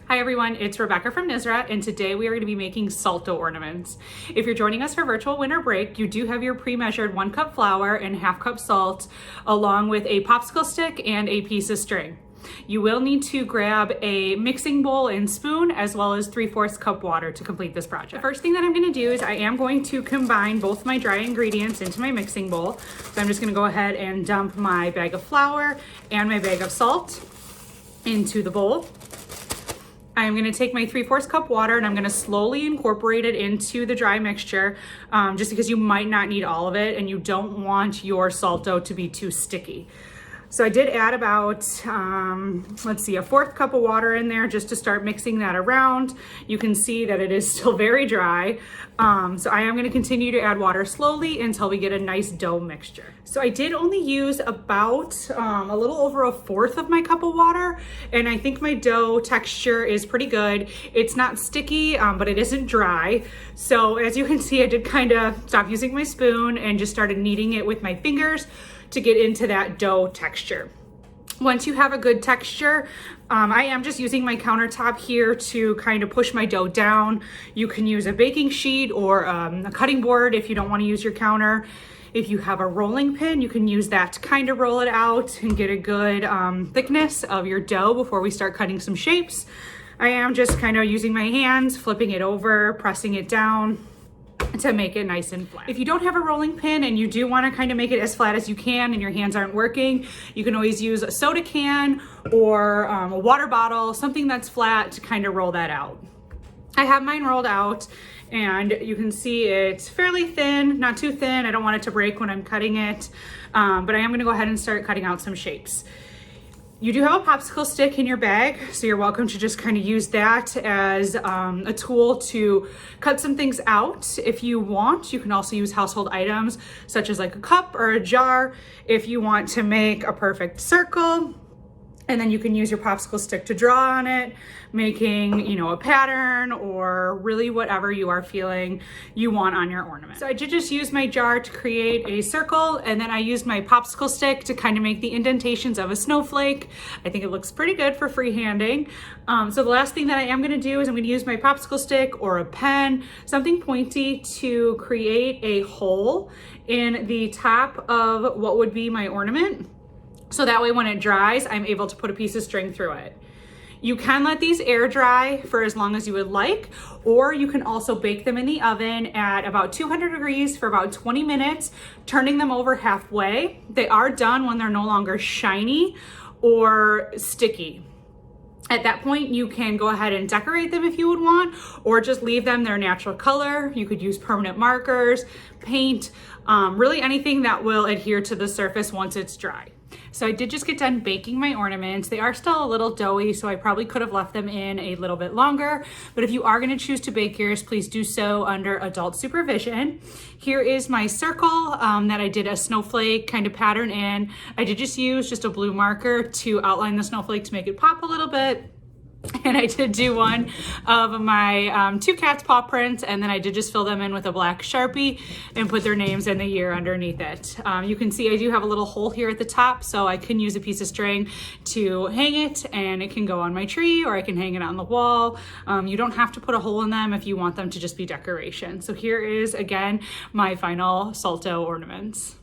Hi everyone, it's Rebecca from Nizra, and today we are going to be making salto ornaments. If you're joining us for virtual winter break, you do have your pre-measured 1 cup flour and 1/2 cup salt, along with a popsicle stick and a piece of string. You will need to grab a mixing bowl and spoon, as well as 3/4 cup water to complete this project. The first thing that I'm going to do is I am going to combine both my dry ingredients into my mixing bowl. So I'm just going to go ahead and dump my bag of flour and my bag of salt into the bowl. I'm gonna take my 3/4 cup water and I'm gonna slowly incorporate it into the dry mixture, just because you might not need all of it and you don't want your salto to be too sticky. So I did add about, let's see, a 1/4 cup of water in there just to start mixing that around. You can see that it is still very dry. So I am going to continue to add water slowly until we get a nice dough mixture. So I did only use about a little over a 1/4 of my cup of water, and I think my dough texture is pretty good. It's not sticky, but it isn't dry. So as you can see, I did kind of stop using my spoon and just started kneading it with my fingers to get into that dough texture. Once you have a good texture, I am just using my countertop here to kind of push my dough down. You can use a baking sheet or a cutting board if you don't want to use your counter. If you have a rolling pin, you can use that to kind of roll it out and get a good thickness of your dough before we start cutting some shapes. I am just kind of using my hands, flipping it over, pressing it down to make it nice and flat. If you don't have a rolling pin and you do want to kind of make it as flat as you can and your hands aren't working, you can always use a soda can or a water bottle, something that's flat to kind of roll that out. I have mine rolled out and you can see it's fairly thin, not too thin. I don't want it to break when I'm cutting it, but I am going to go ahead and start cutting out some shapes. You do have a popsicle stick in your bag, so you're welcome to just kind of use that as a tool to cut some things out. If you want, you can also use household items such as like a cup or a jar if you want to make a perfect circle. And then you can use your popsicle stick to draw on it, making, you know, a pattern or really whatever you are feeling you want on your ornament. So I did just use my jar to create a circle, and then I used my popsicle stick to kind of make the indentations of a snowflake. I think it looks pretty good for freehanding. So the last thing that I am gonna do is I'm gonna use my popsicle stick or a pen, something pointy, to create a hole in the top of what would be my ornament. So that way when it dries, I'm able to put a piece of string through it. You can let these air dry for as long as you would like, or you can also bake them in the oven at about 200 degrees for about 20 minutes, turning them over halfway. They are done when they're no longer shiny or sticky. At that point, you can go ahead and decorate them if you would want, or just leave them their natural color. You could use permanent markers, paint, really anything that will adhere to the surface once it's dry. So I did just get done baking my ornaments. They are still a little doughy, so I probably could have left them in a little bit longer. But if you are going to choose to bake yours, please do so under adult supervision. Here is my circle that I did a snowflake kind of pattern in. I did just use just a blue marker to outline the snowflake to make it pop a little bit. And I did do one of my 2 cats' paw prints, and then I did just fill them in with a black Sharpie and put their names and the year underneath it. You can see I do have a little hole here at the top, so I can use a piece of string to hang it, and it can go on my tree or I can hang it on the wall. You don't have to put a hole in them if you want them to just be decoration. So here is, again, my final salto ornaments.